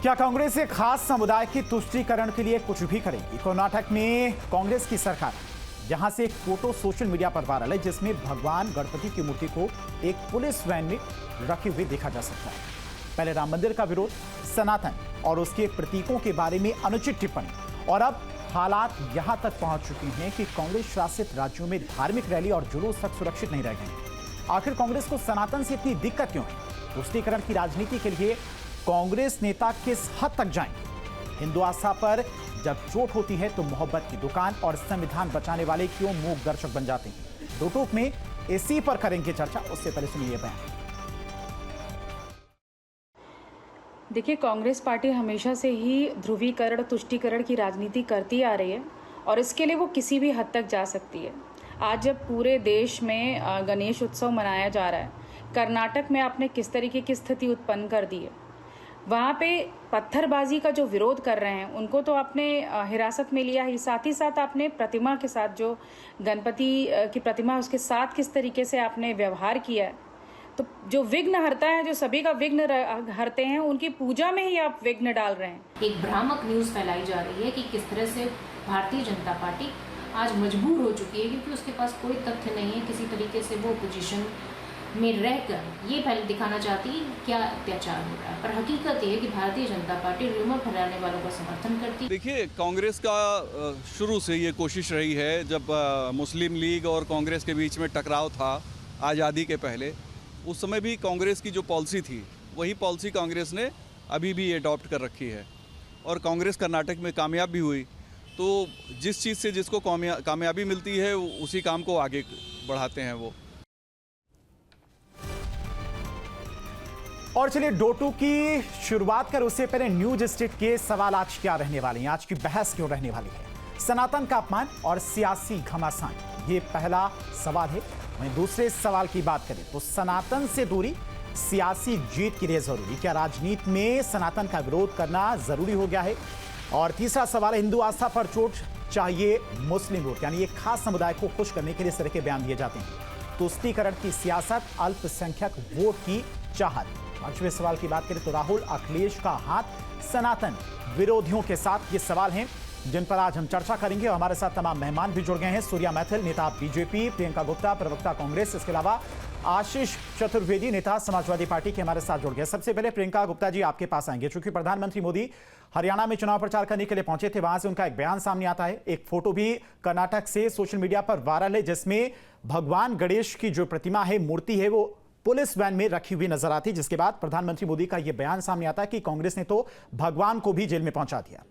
क्या कांग्रेस एक खास समुदाय की तुष्टीकरण के लिए कुछ भी करेगी? कर्नाटक में कांग्रेस की सरकार यहां से एक फोटो सोशल मीडिया पर वायरल है जिसमें भगवान गणपति की मूर्ति को एक पुलिस वैन में रखे हुए देखा जा सकता है। पहले राम मंदिर का विरोध, सनातन और उसके प्रतीकों के बारे में अनुचित टिप्पणी और अब हालात यहां तक पहुंच चुके हैं कि कांग्रेस शासित राज्यों में धार्मिक रैली और जुलूस तक सुरक्षित नहीं रह गए। आखिर कांग्रेस को सनातन से इतनी दिक्कत क्यों है? तुष्टीकरण की राजनीति के लिए कांग्रेस नेता किस हद तक जाएंगे? हिंदू आस्था पर जब चोट होती है तो मोहब्बत की दुकान और संविधान बचाने वाले क्यों मूक दर्शक बन जाते हैं? दो टूक में इसी पर करेंगे चर्चा। उससे पहले सुनिए ये बयान। देखिए, कांग्रेस पार्टी हमेशा से ही ध्रुवीकरण, तुष्टीकरण की राजनीति करती आ रही है और इसके लिए वो किसी भी हद तक जा सकती है। आज जब पूरे देश में गणेश उत्सव मनाया जा रहा है, कर्नाटक में आपने किस तरीके की स्थिति उत्पन्न कर दी है। वहाँ पे पत्थरबाजी का जो विरोध कर रहे हैं उनको तो आपने हिरासत में लिया ही, साथ ही साथ आपने प्रतिमा के साथ, जो गणपति की प्रतिमा, उसके साथ किस तरीके से आपने व्यवहार किया है। तो जो विघ्न हरता है, जो सभी का विघ्न हरते हैं, उनकी पूजा में ही आप विघ्न डाल रहे हैं। एक भ्रामक न्यूज़ फैलाई जा रही है कि किस तरह से भारतीय जनता पार्टी आज मजबूर हो चुकी है क्योंकि उसके पास कोई तथ्य नहीं है। किसी तरीके से वो पोजीशन में रहकर ये पहले दिखाना चाहती है क्या अत्याचार हो रहा है, पर हकीकत ये है कि भारतीय जनता पार्टी र्यूमर फैलाने वालों का समर्थन करती है। देखिए, कांग्रेस का शुरू से ये कोशिश रही है, जब मुस्लिम लीग और कांग्रेस के बीच में टकराव था आज़ादी के पहले, उस समय भी कांग्रेस की जो पॉलिसी थी वही पॉलिसी कांग्रेस ने अभी भी अडॉप्ट कर रखी है और कांग्रेस कर्नाटक में कामयाब भी हुई। तो जिस चीज़ से जिसको कामयाबी मिलती है उसी काम को आगे बढ़ाते हैं वो। और चलिए डो टू की शुरुआत कर उससे पहले न्यूज स्ट्रीट के सवाल आज क्या रहने वाले हैं, आज की बहस क्यों रहने वाली है? सनातन का अपमान और सियासी घमासान, ये पहला सवाल है। वहीं दूसरे सवाल की बात करें तो सनातन से दूरी सियासी जीत के लिए जरूरी, क्या राजनीति में सनातन का विरोध करना जरूरी हो गया है? और तीसरा सवाल है, हिंदू आस्था पर चोट चाहिए मुस्लिम वोट, यानी एक खास समुदाय को खुश करने के लिए इस तरह के बयान दिए जाते हैं। तुष्टीकरण की सियासत, अल्पसंख्यक वोट की चाहत। पांचवें सवाल की बात करें तो राहुल अखिलेश का हाथ सनातन विरोधियों के साथ, ये सवाल हैं जिन पर आज हम चर्चा करेंगे। और हमारे साथ तमाम मेहमान भी जुड़ गए हैं। सूर्या मैथिल, नेता बीजेपी, प्रियंका गुप्ता, प्रवक्ता कांग्रेस, इसके अलावा आशीष चतुर्वेदी, नेता समाजवादी पार्टी के हमारे साथ जुड़ गए। सबसे पहले प्रियंका गुप्ता जी आपके पास आएंगे, चूंकि प्रधानमंत्री मोदी हरियाणा में चुनाव प्रचार करने के लिए पहुंचे थे, वहां से उनका एक बयान सामने आता है। एक फोटो भी कर्नाटक से सोशल मीडिया पर वायरल है जिसमें भगवान गणेश की जो प्रतिमा है, मूर्ति है, वो पुलिस वैन में रखी हुई नजर आती, जिसके बाद प्रधानमंत्री मोदी का यह बयान सामने आता है कि कांग्रेस ने तो भगवान को भी जेल में पहुंचा दिया।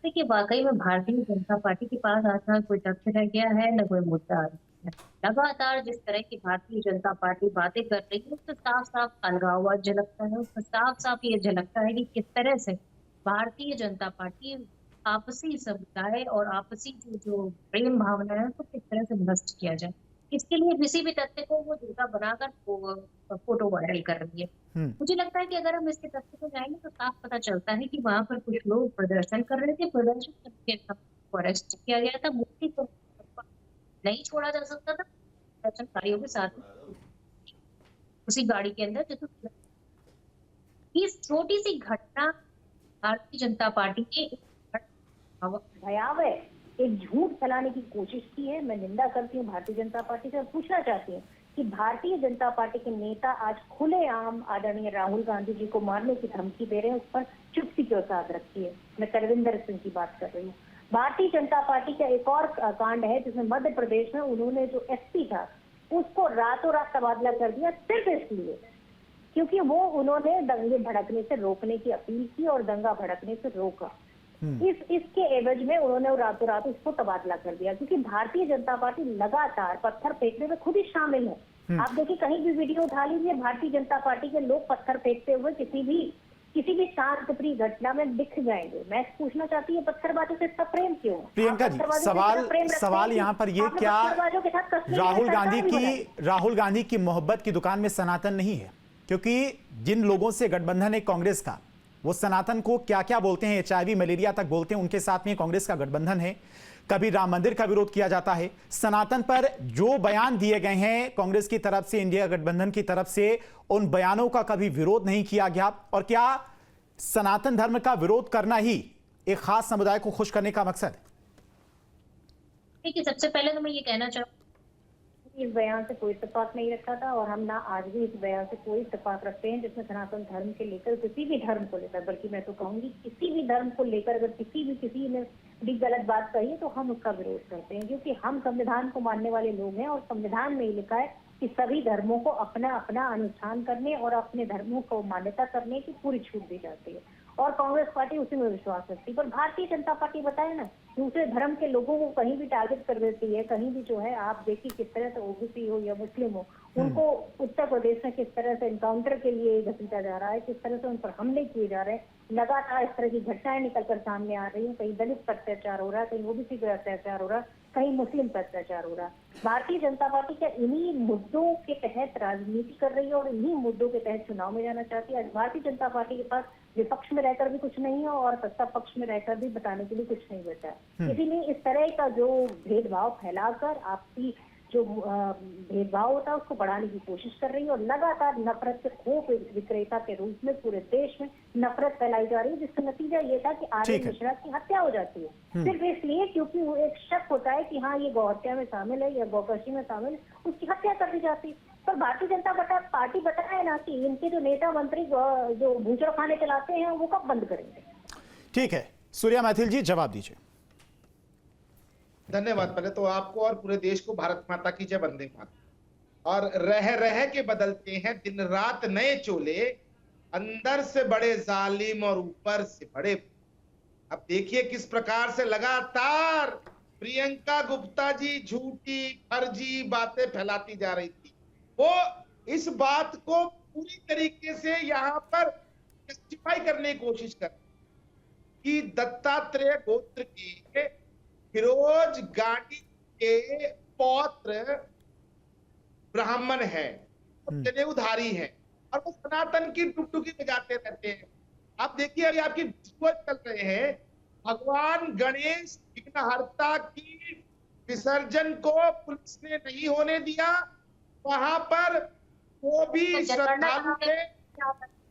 देखिए, वाकई में भारतीय जनता पार्टी के पास आज ना कोई तथ्य रह गया है, न कोई मुद्दा है। लगातार जिस तरह की भारतीय जनता पार्टी बातें कर रही है उससे साफ साफ अलगाववाद झलकता है। उससे साफ साफ ये झलकता है कि किस तरह से भारतीय जनता पार्टी आपसी समुदाय और आपसी जो प्रेम भावना है उसको किस तरह से नष्ट किया जाए, इसके लिए किसी भी तथ्य को वो झूठा बनाकर फोटो वायरल कर रही है। मुझे लगता है कि अगर हम इसके तथ्य को जाएंगे तो साफ पता चलता है कि वहां पर कुछ लोग प्रदर्शन कर रहे थे, प्रदर्शन करके अरेस्ट किया गया था। मूर्ति को नहीं छोड़ा जा सकता था प्रदर्शनकारियों के साथ उसी गाड़ी के अंदर। इस छोटी सी घटना भारतीय जनता पार्टी के भयावह एक झूठ फैलाने की कोशिश की है। मैं निंदा करती हूँ भारतीय जनता पार्टी से और पूछना चाहती हूँ कि भारतीय जनता पार्टी के नेता आज खुलेआम आदरणीय राहुल गांधी जी को मारने की धमकी दे रहे हैं, उस पर चुप्पी क्यों साध रखी है? मैं तरविंदर सिंह की बात कर रही हूँ। भारतीय जनता पार्टी का एक और कांड है जिसमें मध्य प्रदेश में उन्होंने जो एसपी था उसको रातों रात तबादला कर दिया, सिर्फ इसलिए क्योंकि वो उन्होंने दंगे भड़कने से रोकने की अपील की और दंगा भड़कने से रोका। इसके एवज में उन्होंने रातों रात उसको तबादला कर दिया, क्योंकि भारतीय जनता पार्टी लगातार पत्थर फेंकने में खुद ही शामिल है। आप देखिए, कहीं भी वीडियो उठा लीजिए, भारतीय जनता पार्टी के लोग पत्थर फेंकते हुए किसी भी शांतप्रिय घटना में दिख जाएंगे। मैं पूछना चाहती हूँ, पत्थरबाजों से इतना प्रेम क्यों? प्रियंका जी, सवाल यहाँ पर ये, क्या राहुल गांधी की मोहब्बत की दुकान में सनातन नहीं है? क्योंकि जिन लोगों से गठबंधन है कांग्रेस का, वो सनातन को क्या क्या बोलते हैं, HIV मलेरिया तक बोलते हैं, उनके साथ में कांग्रेस का गठबंधन है। कभी राम मंदिर का विरोध किया जाता है। सनातन पर जो बयान दिए गए हैं कांग्रेस की तरफ से, इंडिया गठबंधन की तरफ से, उन बयानों का कभी विरोध नहीं किया गया। और क्या सनातन धर्म का विरोध करना ही एक खास समुदाय को खुश करने का मकसद है? देखिए, सबसे पहले तो मैं ये कहना चाहूँ, इस बयान से कोई इत्तेफाक नहीं रखा था और हम ना आज भी इस बयान से कोई इत्तेफाक रखते हैं जिसमें सनातन धर्म के लेकर, किसी भी धर्म को लेकर, बल्कि मैं तो कहूंगी किसी भी धर्म को लेकर अगर किसी ने भी गलत बात कही है तो हम उसका विरोध करते हैं, क्योंकि हम संविधान को मानने वाले लोग हैं और संविधान में लिखा है कि सभी धर्मों को अपना अपना अनुष्ठान करने और अपने धर्मों को मान्यता करने की पूरी छूट दी जाती है और कांग्रेस पार्टी उसी में विश्वास रखती है। पर भारतीय जनता पार्टी बताए ना, दूसरे धर्म के लोगों को कहीं भी टारगेट कर देती है, कहीं भी जो है आप देखिए किस तरह से ओबीसी हो या मुस्लिम हो, उनको उत्तर प्रदेश में किस तरह से एनकाउंटर के लिए घसीटा जा रहा है, किस तरह से उन पर हमले किए जा रहे हैं। लगातार इस तरह की घटनाएं निकलकर सामने आ रही हैं, कहीं दलित पर अत्याचार हो रहा है, कहीं ओबीसी पर अत्याचार हो रहा है, कहीं मुस्लिम पर अत्याचार हो रहा है। भारतीय जनता पार्टी क्या इन्हीं मुद्दों के तहत राजनीति कर रही है और इन्हीं मुद्दों के तहत चुनाव में जाना चाहती है। भारतीय जनता पार्टी के पास विपक्ष में रहकर भी कुछ नहीं है और सत्ता पक्ष में रहकर भी बताने के लिए कुछ नहीं बचा है। इसीलिए इस तरह का जो भेदभाव फैलाकर आपसी जो भेदभाव होता है उसको बढ़ाने की कोशिश कर रही है और लगातार नफरत के खोप विक्रेता के रूप में पूरे देश में नफरत फैलाई जा रही है, जिसका नतीजा ये था कि आर्यन मिश्रा की हत्या हो जाती है सिर्फ इसलिए क्योंकि वो एक शक होता है कि हाँ ये गौ हत्या में शामिल है या गौकशी में शामिल है, उसकी हत्या कर दी जाती है। पर भारतीय जनता पार्टी बताए ना कि इनके जो नेता मंत्री जो भूचड़ खाने चलाते हैं वो कब बंद करेंगे। ठीक है, सूर्या मैथिल जी जवाब दीजिए। धन्यवाद। पहले तो आपको और पूरे देश को भारत माता की जय, वंदे मातरम। और रह रह के बदलते हैं दिन रात नए चोले, अंदर से बड़े जालिम और ऊपर से बड़े। अब देखिए किस प्रकार से लगातार प्रियंका गुप्ता जी झूठी फर्जी बातें फैलाती जा रही थी। वो इस बात को पूरी तरीके से यहाँ पर जस्टिफाई करने की कोशिश कर कि दत्तात्रेय गोत्र के फिरोज गांधी के पौत्र ब्राह्मण है, जनेऊधारी है और वो सनातन की टुकटुकी बजाते रहते हैं। आप देखिए अभी आपकी विजुअल चल रहे हैं, भगवान गणेश विघ्नहर्ता की विसर्जन को पुलिस ने नहीं होने दिया, वहां पर वो भी श्रद्धालु थे।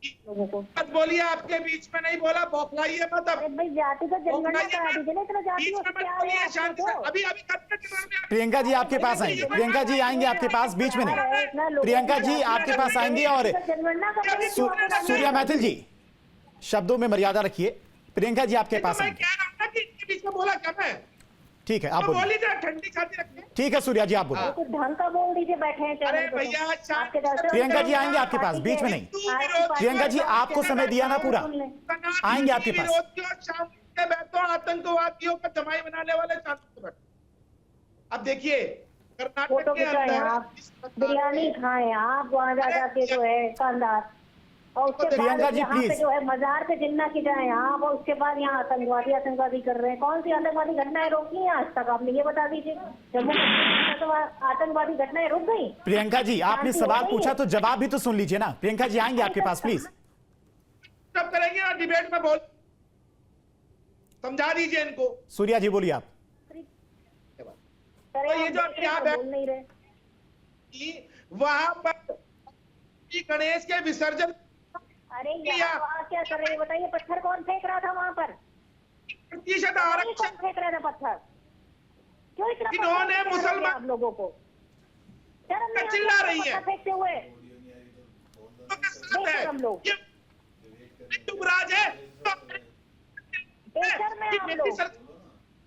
लोगों को मत बोलिए, आपके बीच में नहीं बोला, बौखलाइए मत। अब भाई जाति का जनगणना करा दीजिए ना, इतना जाति बीच में मत बोलिए, शांति से। अभी प्रियंका जी आपके पास आएंगे, प्रियंका जी आएंगे आपके पास, बीच में नहीं। प्रियंका जी आपके पास आएंगे और सूर्या मैथिल जी शब्दों में मर्यादा रखिए। प्रियंका जी आपके पास आएंगे। बीच में बोला क्या मैं? ठीक है, आप बोलिए। ठंडी छाती रखिए। ठीक है सूर्या जी आप बोलिए। कुछ ढंग का बोल दीजिए, बैठे हैं। अरे भैया प्रियंका जी आएंगे आपके पास, बीच में नहीं। प्रियंका जी आपको समय दिया ना पूरा, आएंगे आपके पास। आतंकवादियों का जमाई बनाने वाले अब देखिए कर्नाटक के अंदर आप बिरयानी खाएं, आप वहाँ जा जाके जो है शानदार, और उसके बाद यहाँ पे जो है मजार पे जिन्ना की जाए आप, और उसके बाद यहाँ आतंकवादी कर रहे हैं। कौन सी आतंकवादी घटनाएं रोकी हैं आज तक, आपने ये बता दीजिए। जम्मू कश्मीर तो आतंकवादी घटनाएं रुक गई। प्रियंका जी आपने सवाल पूछा तो जवाब भी तो सुन लीजिए ना। प्रियंका जी आएंगे आपके पास प्लीज। सब करेंगे ना डिबेट में, बोल समझा दीजिए इनको। सूर्या जी बोलिए आप। तो ये जो बोल नहीं रहे वहां पर गणेश के विसर्जन, अरे वहाँ क्या कर रहे हैं बताइए। पत्थर कौन फेंक रहा था वहाँ पर? कौन फेंक रहा था पत्थर? क्यों इतना इन्होंने मुसलमान आप लोगों को चिल्ला रही है फेंकते हुए? हम लोग युवराज है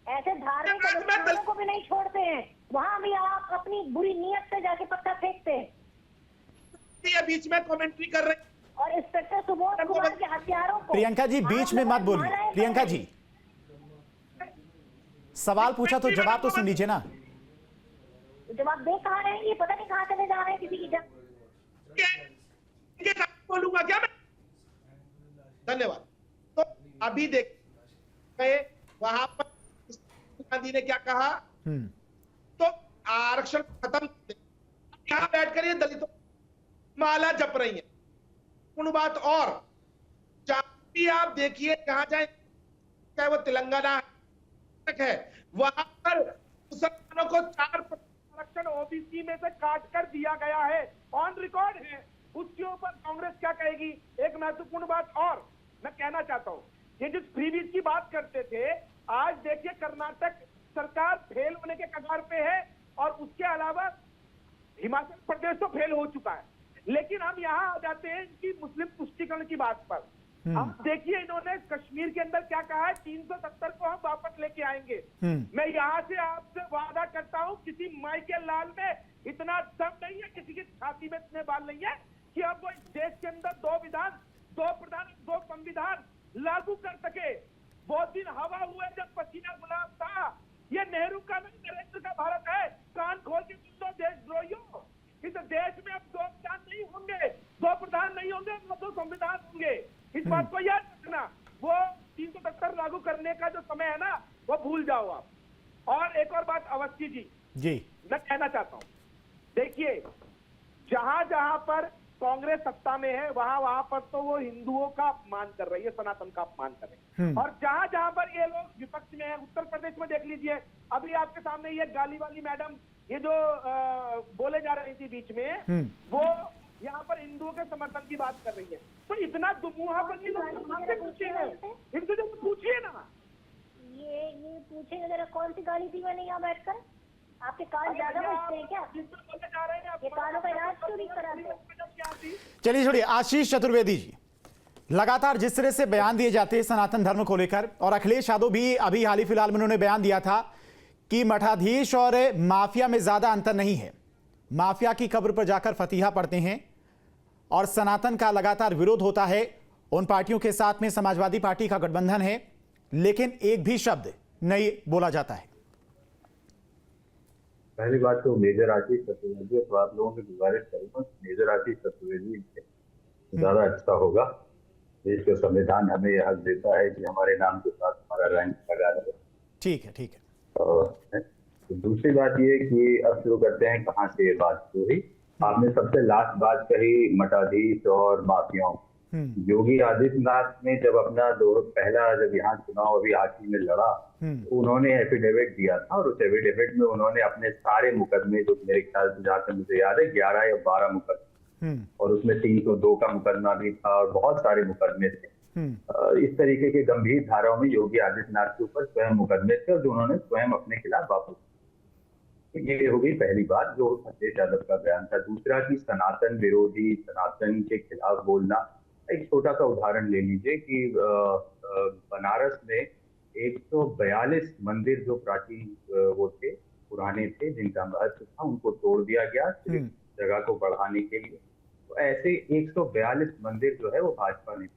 ऐसे धार्मिक अनुष्ठानों को भी नहीं छोड़ते हैं, वहाँ भी आप अपनी बुरी नीयत से जाके पत्थर फेंकते हैं। बीच में कमेंट्री कर रहे और इंस्पेक्टर सुबोध कुमार के हथियारों को। प्रियंका जी बीच में मत बोलिए। प्रियंका जी सवाल पूछा तो जवाब तो सुन लीजिए ना। जवाब दे कहाँ रहे हैं, ये पता नहीं कहाँ चले जा रहे हैं किसी की बोलूंगा क्या मैं? धन्यवाद। तो अभी देख वहां पर गांधी ने क्या कहा, तो आरक्षण खत्म, यहां बैठकर ये दलितों माला जप रही है। उन बात और आप देखिए जहां जाए, चाहे वो तेलंगाना तक है, वहां पर मुसलमानों को 4% आरक्षण ओबीसी में से काट कर दिया गया है, ऑन रिकॉर्ड है। उसके ऊपर कांग्रेस क्या कहेगी? एक महत्वपूर्ण बात और मैं कहना चाहता हूं, ये जो फ्रीबीज की बात करते थे, आज देखिए कर्नाटक सरकार फेल होने के कगार पे है और उसके अलावा हिमाचल प्रदेश तो फेल हो चुका है। लेकिन हम यहाँ आ जाते हैं इनकी मुस्लिम तुष्टीकरण की बात पर। अब देखिए इन्होंने कश्मीर के अंदर क्या कहा है, 370 को हम वापस लेके आएंगे। मैं यहाँ से आपसे वादा करता हूँ, किसी माई के लाल में इतना दम नहीं है, किसी की छाती में इतने बाल नहीं है कि अब वो इस देश के अंदर 2 विधान, 2 प्रधान, 2 संविधान लागू कर सके। वो दिन हवा हुए जब पसीना गुलाब था। ये नेहरू का नहीं, नरेंद्र का भारत है। कान खोल के सुन लो देशद्रोहियों, इस देश में अब 2 विधान नहीं होंगे, 2 प्रधान नहीं होंगे, 2 संविधान होंगे। इस बात को याद रखना। वो 370 लागू करने का जो समय है ना, वो भूल जाओ आप। और एक और बात अवस्थी जी मैं कहना चाहता हूँ, देखिए जहां जहां पर कांग्रेस सत्ता में है, वहां वहां पर तो वो हिंदुओं का अपमान कर रही है, सनातन का अपमान कर रही है। और जहां जहां पर ये लोग विपक्ष में है, उत्तर प्रदेश में देख लीजिए, अभी आपके सामने ये गाली वाली मैडम, ये जो बोले जा रही थी बीच में, वो यहाँ पर हिंदुओं के समर्थन की बात कर रही है। तो इतना दुमुहापन इनसे जो पूछिए ना, ये पूछेंगे जरा, कौन सी गाली थी मैंने यहाँ बैठकर? आपके कान ज्यादा बजते हैं क्या? ये कानों का इलाज क्यों नहीं कराते? चलिए छोड़िए, आशीष चतुर्वेदी जी, लगातार जिस तरह से बयान दिए जाते हैं सनातन धर्म को लेकर, और अखिलेश यादव भी अभी हाल ही फिलहाल में उन्होंने बयान दिया था कि मठाधीश और माफिया में ज्यादा अंतर नहीं है, माफिया की कब्र पर जाकर फतीहा पढ़ते हैं, और सनातन का लगातार विरोध होता है। उन पार्टियों के साथ में समाजवादी पार्टी का गठबंधन है, लेकिन एक भी शब्द नहीं बोला जाता है। पहली बात तो मेजर आशीष चतुर्वेदी, तो आप लोगों से गुजारिश करूंगा, मेजर आशीष चतुर्वेदी ज्यादा अच्छा होगा। देश का संविधान हमें यह हक देता है कि हमारे नाम के साथ हमारा रैंक लगा रहे। ठीक है। और दूसरी बात ये कि अब शुरू करते हैं कहाँ से ये बात हुई। आपने सबसे लास्ट बात कही मठाधीश और माफियाओं। योगी आदित्यनाथ ने जब अपना जब यहाँ चुनाव अभी हाल में लड़ा, उन्होंने एफिडेविट दिया था, और उस एफिडेविट में उन्होंने अपने सारे मुकदमे, जो मेरे ख्याल से जहाँ तक मुझे याद है 11 या 12 मुकदमे, और उसमें 302 का मुकदमा भी था और बहुत सारे मुकदमे थे। इस तरीके के गंभीर धाराओं में योगी आदित्यनाथ के ऊपर स्वयं मुकदमे थे, और जो उन्होंने स्वयं अपने खिलाफ वापस। ये हो गई पहली बात, जो अखिलेश यादव का बयान था। दूसरा कि सनातन विरोधी, सनातन के खिलाफ बोलना। एक छोटा सा उदाहरण ले लीजिए कि बनारस में 142 मंदिर जो प्राचीन वो थे, पुराने थे, जिनका महत्व था, उनको तोड़ दिया गया सिर्फ जगह को बढ़ाने के लिए। तो ऐसे 142 मंदिर जो है वो भाजपा ने।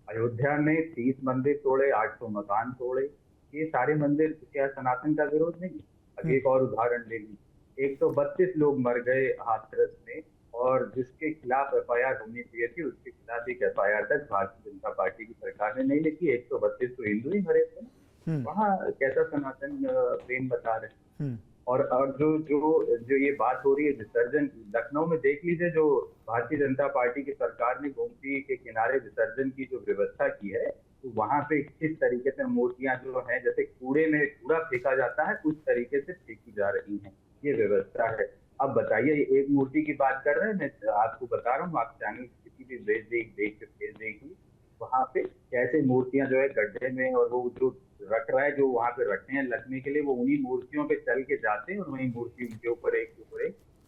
अयोध्या में 30 मंदिर तोड़े, 800 मकान तोड़े। ये सारे मंदिर क्या सनातन का विरोध नहीं? अब एक और उदाहरण ले लीजिए, 132 लोग मर गए हाथरस में, और जिसके खिलाफ FIR होनी चाहिए थी, उसके खिलाफ एक FIR तक भारतीय जनता पार्टी की सरकार ने नहीं लिखी। 132 तो हिंदू ही मरे थे। वहाँ कैसा सनातन प्रेम बता रहे। और जो ये बात हो रही है विसर्जन की, लखनऊ में देख लीजिए, जो भारतीय जनता पार्टी की सरकार ने गोमती के किनारे विसर्जन की जो व्यवस्था की है, तो वहां पे किस तरीके से मूर्तियां जो है, जैसे कूड़े में कूड़ा फेंका जाता है, उस तरीके से फेंकी जा रही हैं। ये व्यवस्था है। अब बताइए, एक मूर्ति की बात कर रहे हैं, मैं आपको बता रहा हूँ, आप चैनल किसी भी देख के भेज देगी, वहां पे कैसे मूर्तियां जो है गड्ढे में, और वो जो रख रहा है, जो वहां पे रखते हैं लगने के लिए, वो उन्हीं मूर्तियों पे चल के जाते हैं, और वही मूर्ति उनके ऊपर एक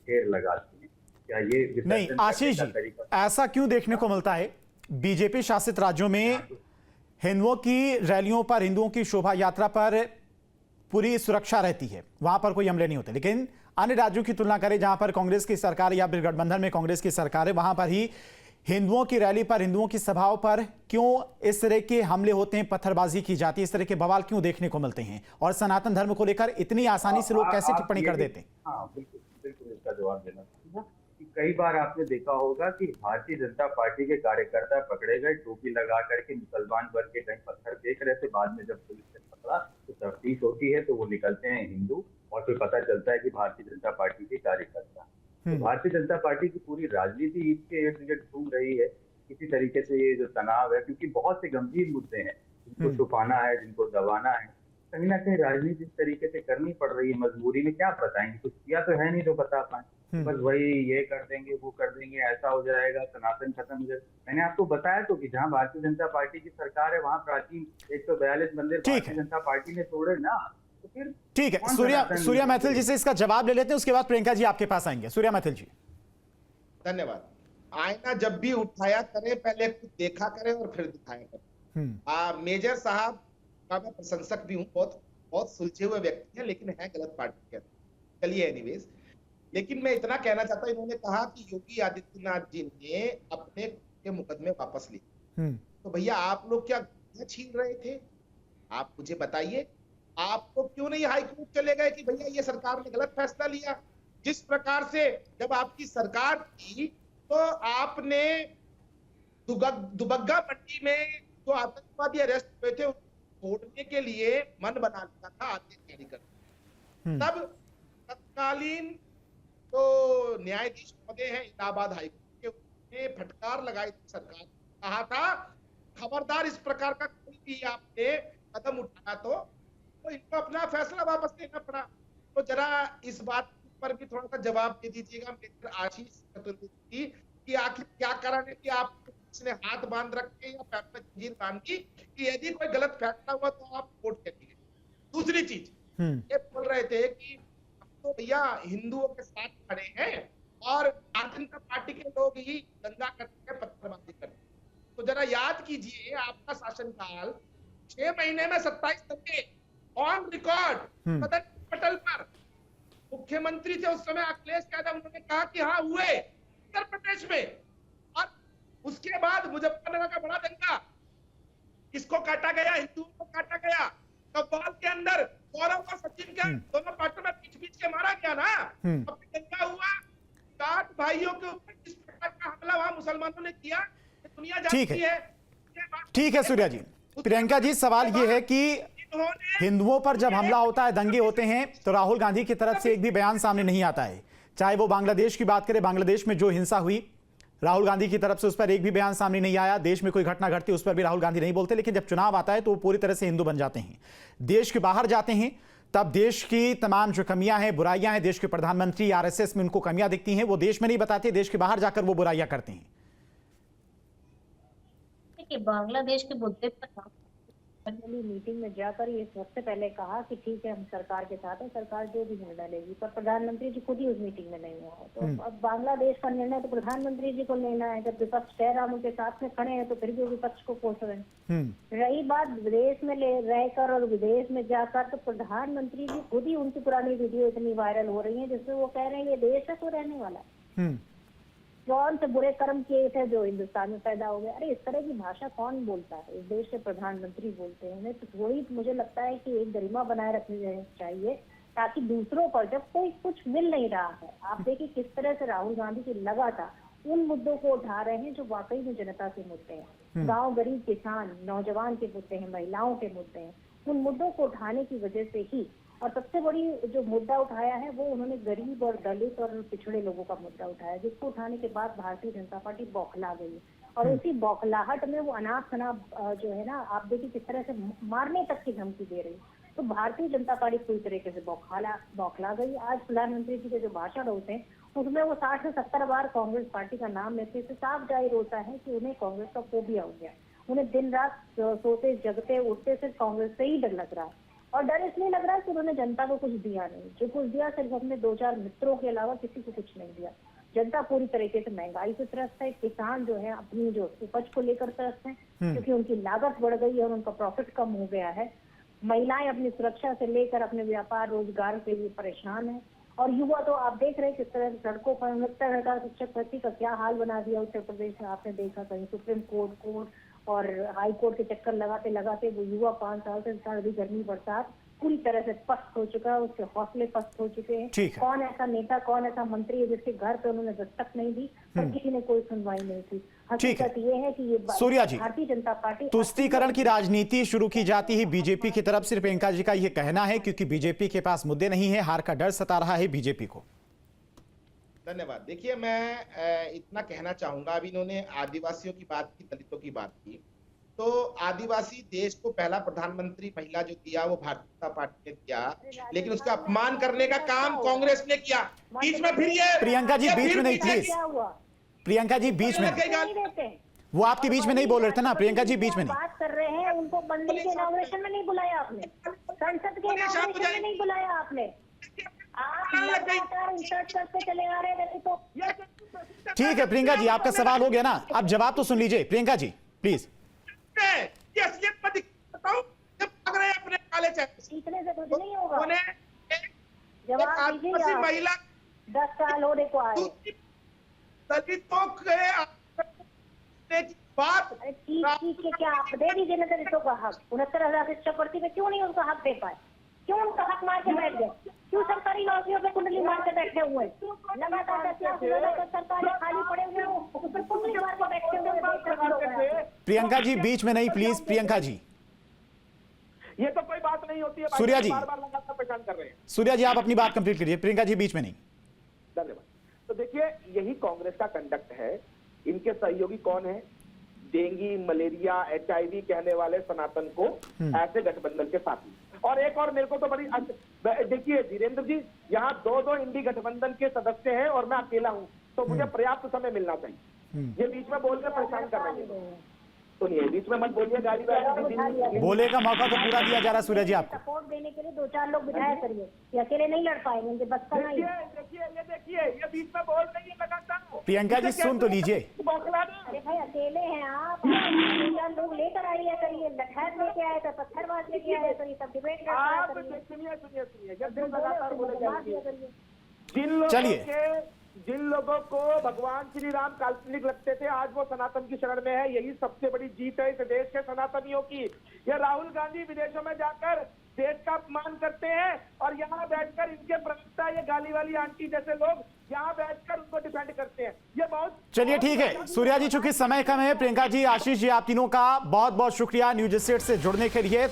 ढेर लगाते हैं। क्या ये नहीं आशीष जी, ऐसा क्यों देखने को मिलता है? बीजेपी शासित राज्यों में हिंदुओं की रैलियों पर, हिंदुओं की शोभा यात्रा पर पूरी सुरक्षा रहती है, वहां पर कोई हमले नहीं होते। लेकिन अन्य राज्यों की तुलना करें जहां पर कांग्रेस की सरकार या फिर गठबंधन में कांग्रेस की सरकार है, वहां पर ही हिंदुओं की रैली पर, हिंदुओं की सभाओं पर क्यों इस तरह के हमले होते हैं, पत्थरबाजी की जाती है, इस तरह के बवाल क्यों देखने को मिलते हैं? और सनातन धर्म को लेकर इतनी आसानी से लोग कैसे टिप्पणी कर देते हैं? हाँ बिल्कुल इसका जवाब देना चाहूंगा कि कई बार आपने देखा होगा कि भारतीय जनता पार्टी के कार्यकर्ता पकड़े गए, टोपी लगा करके मुसलमान वर्ग के कहीं पत्थर फेंक रहे थे, बाद में जब पुलिस ने पकड़ा तो तफ्तीश होती है, तो वो निकलते हैं हिंदू, और फिर पता चलता है कि भारतीय जनता पार्टी के कार्यकर्ता। तो भारतीय जनता पार्टी की पूरी राजनीति इसके इर्द गिर्द घूम रही है। किसी तरीके से ये जो तनाव है, क्योंकि बहुत से गंभीर मुद्दे हैं जिनको छुपाना है, जिनको दबाना है, कहीं ना कहीं राजनीति इस तरीके से करनी पड़ रही है मजबूरी में, क्या बताएंगे, कुछ किया तो है नहीं जो बता पाए, बस वही ये कर देंगे वो कर देंगे, ऐसा हो जाएगा, सनातन खत्म हो जाएगा। मैंने आपको बताया तो कि जहाँ भारतीय जनता पार्टी की सरकार है वहाँ प्राचीन 142 मंदिर भारतीय जनता पार्टी ने तोड़े ना, तो फिर ठीक है। सूर्या मैथिल जी से इसका जवाब ले लेते हैं, उसके बाद प्रियंका जी आपके पास आएंगे। सूर्या मैथिल जी। धन्यवाद। आईना जब भी उठाया करे पहले कुछ देखा करे और फिर दिखाया करे। मेजर साहब का मैं प्रशंसक भी हूँ, बहुत सुलझे हुए व्यक्ति हैं, लेकिन है गलत पार्टी के। चलिए एनीवेज, लेकिन मैं इतना कहना चाहता हूँ, इन्होंने कहा कि योगी आदित्यनाथ जी ने अपने के मुकदमे वापस लिए। तो भैया आप लोग क्या छीन रहे थे? आप मुझे बताइए, आप लोग क्यों नहीं हाई कोर्ट चले गए कि भैया ये सरकार ने गलत फैसला लिया? जिस प्रकार से जब आपकी सरकार थी तो आपने दुबग्गा मंडी में जो आतंकवादी अरेस्ट हुए थे छोड़ने के लिए मन बना लिया था आदेश जारी कर। तब तत्कालीन तो न्यायाधीश महोदय हैं इलाहाबाद हाईकोर्ट के, उन्होंने फटकार लगाई थी सरकार, कहा था खबरदार इस प्रकार का कोई भी आपने कदम उठाया तो इनको अपना फैसला वापस लेना पड़ा। तो जरा इस बात पर भी थोड़ा सा जवाब दे दीजिएगा मिस्टर आशीष चतुर्वेदी कि आखिर क्या कारण है कि आप ने हाथ बांध रखे या पैर में जंजीर बांधी कि यदि कोई गलत फैसला हुआ तो आप कोर्ट करिए। दूसरी चीज ये बोल रहे थे कि तो भैया हिंदुओं के साथ खड़े हैं और भारतीय जनता पार्टी के लोग ही दंगा करते हैं, पत्थरबाजी करते हैं। तो जरा याद कीजिए आपका शासनकाल 6 महीने में 27 दंगे ऑन रिकॉर्ड सदन पटल पर। मुख्यमंत्री थे उस समय अखिलेश यादव, उन्होंने कहा कि हाँ हुए उत्तर प्रदेश में। और उसके बाद मुजफ्फरनगर का बड़ा दंगा, किसको काटा गया? हिंदुओं को काटा गया। कव्वाल के अंदर गौरव और सचिन के दोनों पार्टियों में बीच के मारा गया ना। अब दंगा हुआ, 60 भाइयों के ऊपर किस प्रकार का हमला वहां मुसलमानों ने किया, दुनिया जानती है। ठीक है सूर्या जी। प्रियंका जी, सवाल ये है कि हिंदुओं पर जब हमला होता है, दंगे होते हैं, तो राहुल गांधी की तरफ से एक भी बयान सामने नहीं आता है। चाहे वो बांग्लादेश की बात करें, बांग्लादेश में जो हिंसा हुई, राहुल गांधी की तरफ से उस पर एक भी बयान सामने नहीं आया। देश में कोई घटना घटती उस पर भी राहुल गांधी नहीं बोलते। लेकिन जब चुनाव आता है तो वो पूरी तरह से हिंदू बन जाते हैं। देश के बाहर जाते हैं तब देश की तमाम जो कमियां हैं, बुराइयां हैं, देश के प्रधानमंत्री आरएसएस में उनको कमियां दिखती हैं, वो देश में नहीं बताते, देश के बाहर जाकर वो बुराइयां करते हैं। देखिए, बांग्लादेश के मुद्दे पर मीटिंग में जाकर ये सबसे पहले कहा कि ठीक है हम सरकार के साथ है, सरकार जो भी निर्णय लेगी, पर प्रधानमंत्री जी खुद ही उस मीटिंग में नहीं हुआ। तो अब बांग्लादेश का निर्णय तो प्रधानमंत्री जी को लेना है। जब विपक्ष कह रहा उनके साथ में खड़े हैं तो फिर भी विपक्ष को कोस रहे हैं। रही बात विदेश में रहकर और विदेश में जाकर, तो प्रधानमंत्री जी खुद ही उनकी पुरानी वीडियो इतनी वायरल हो रही है जिसमें वो कह रहे हैं ये देश है तो रहने वाला है। कौन से बुरे कर्म किए थे जो हिंदुस्तान में पैदा हो गए? अरे इस तरह की भाषा कौन बोलता है? इस देश के प्रधानमंत्री बोलते हैं। तो थोड़ी मुझे लगता है कि एक गरिमा बनाए रखनी चाहिए, ताकि दूसरों पर जब कोई कुछ मिल नहीं रहा है, आप देखिए किस तरह से राहुल गांधी की लगातार उन मुद्दों को उठा रहे हैं जो वाकई में जनता के मुद्दे हैं। गाँव, गरीब, किसान, नौजवान के मुद्दे हैं, महिलाओं के मुद्दे हैं। उन मुद्दों को उठाने की वजह से ही, और सबसे बड़ी जो मुद्दा उठाया है वो उन्होंने गरीब और दलित और पिछड़े लोगों का मुद्दा उठाया, जिसको उठाने के बाद भारतीय जनता पार्टी बौखला गई। और उसी बौखलाहट में वो अनाप शनाप जो है ना, आप देखिए किस तरह से मारने तक की धमकी दे रही। तो भारतीय जनता पार्टी पूरी तरीके से बौखला गई। आज प्रधानमंत्री जी के जो भाषण होते हैं उसमें वो 60 से 70 बार कांग्रेस पार्टी का नाम लेते, इससे साफ जाहिर होता है कि उन्हें कांग्रेस का फोबिया हो गया। उन्हें दिन रात सोते जगते उठते सिर्फ कांग्रेस से ही डर लग रहा है। और डर इसलिए लग रहा है कि उन्होंने जनता को कुछ दिया नहीं। जो कुछ दिया सिर्फ अपने 2-4 मित्रों के अलावा किसी को कुछ नहीं दिया। जनता पूरी तरीके से महंगाई से त्रस्त है। किसान जो है अपनी जो उपज को लेकर त्रस्त है, क्योंकि उनकी लागत बढ़ गई है और उनका प्रॉफिट कम हो गया है। महिलाएं अपनी सुरक्षा से लेकर अपने व्यापार रोजगार के लिए परेशान है। और युवा तो आप देख रहे हैं किस तरह से सड़कों पर 69,000 शिक्षक भर्ती का क्या हाल बना दिया उत्तर प्रदेश में। आपने देखा कहीं सुप्रीम कोर्ट और हाई कोर्ट के चक्कर लगाते लगाते वो युवा 5 साल से सर्दी गर्मी बरसात पूरी तरह से पस्त हो चुका है, उसके हौसले पस्त हो चुके हैं। कौन ऐसा नेता, कौन ऐसा मंत्री है जिसके घर पे उन्होंने दस्तक नहीं दी, पर किसी ने कोई सुनवाई नहीं की। हकीकत ये है कि ये सूर्या जी, भारतीय जनता पार्टी तुष्टीकरण की राजनीति शुरू की जाती है बीजेपी की तरफ से। प्रियंका जी का ये कहना है क्योंकि बीजेपी के पास मुद्दे नहीं है, हार का डर सता रहा है बीजेपी को। धन्यवाद। देखिए, मैं इतना कहना चाहूंगा, अभी इन्होंने आदिवासियों की बात की, दलितों की बात की, तो आदिवासी देश को पहला प्रधानमंत्री महिला जो दिया वो भारतीय जनता पार्टी ने दिया, लेकिन उसका अपमान करने का काम कांग्रेस ने किया। बीच में फिर ये प्रियंका जी बीच में नहीं प्लीज, क्या हुआ? प्रियंका जी बीच में नहीं देते हैं। वो आपके बीच में नहीं बोल रहे थे ना प्रियंका जी, बीच में नहीं। बात कर रहे हैं, उनको मंदिर के इनॉग्रेशन में नहीं बुलाया आपने, संसद के इनॉग्रेशन में नहीं बुलाया आपने। आप लगातार इंसर्ट करते चले आ रहे हैं। तो ठीक है प्रियंका जी, आपका सवाल हो गया ना, आप जवाब तो सुन लीजिए प्रियंका जी प्लीज। ये असलियत में बताऊं, जब भाग रहे हैं अपने काले चेहरे से। सीखने से कुछ नहीं होगा। उन्हें जवाब आदिवासी दीजिए। महिला 10 साल होने को आए। दलितों के की बात, अरे चीज के क्या आप दे दीजिए ना दलितों का हक। 69,000 शिक्षा भर्ती में क्यों नहीं उनका हक दे पाए? क्यों उनका हक मार के बैठ गए? क्यों सरकारी नौकरियों पे कुंडली मार के बैठे हुए? लगातार सरकारी खाली पड़े हुए हो, उस पर कुंडली मार के बैठे हुए। प्रियंका जी बीच में नहीं प्लीज, प्रियंका जी। ये तो कोई बात नहीं होती है। सूर्या जी, बार-बार लगातार परेशान कर रहे हैं। सूर्या जी आप अपनी बात कंप्लीट करिए, प्रियंका जी बीच में नहीं। धन्यवाद। तो देखिए, यही कांग्रेस का कंडक्ट है। इनके सहयोगी कौन है? डेंगू, मलेरिया, HIV कहने वाले सनातन को ऐसे गठबंधन के साथी। और एक और मेरे को तो बड़ी देखिए धीरेन्द्र जी, यहाँ 2 इंडी गठबंधन के सदस्य हैं और मैं अकेला हूँ, तो मुझे पर्याप्त समय मिलना चाहिए। ये बीच में बोल के परेशान कर रहे हैं। सुनिए, बीच में मत बोलिए, गाड़ी बोले का मौका तो पूरा दिया जा रहा है सूर्या जी आपको। सपोर्ट देने के लिए 2-4 लोग बिठाया करिए, ये अकेले नहीं लड़ पाएंगे, उनके बस का नहीं। देखिए ये बीच में बोल रही है लगातार। प्रियंका जी सुन तो लीजिए। अरे भाई अकेले हैं आप, 2-4 लोग लेकर आइए करिए, लठैत लेके आए तो पत्थरबाज लेके आए तो ये सब डिबेट सुनिए, जब दिन लगातार बोले जाएंगे। चलिए, जिन लोगों को भगवान श्री राम काल्पनिक लगते थे, आज वो सनातन की शरण में है। यही सबसे बड़ी जीत है इस देश के सनातनियों की। ये राहुल गांधी विदेशों में जाकर देश का अपमान करते हैं और यहाँ बैठकर इनके प्रवक्ता, ये गाली वाली आंटी जैसे लोग यहाँ बैठकर उनको डिफेंड करते हैं। ये बहुत चलिए ठीक है सूर्या जी, चूंकि समय कम है, प्रियंका जी, आशीष जी, आप तीनों का बहुत बहुत शुक्रिया न्यूज स्टेट से जुड़ने के लिए।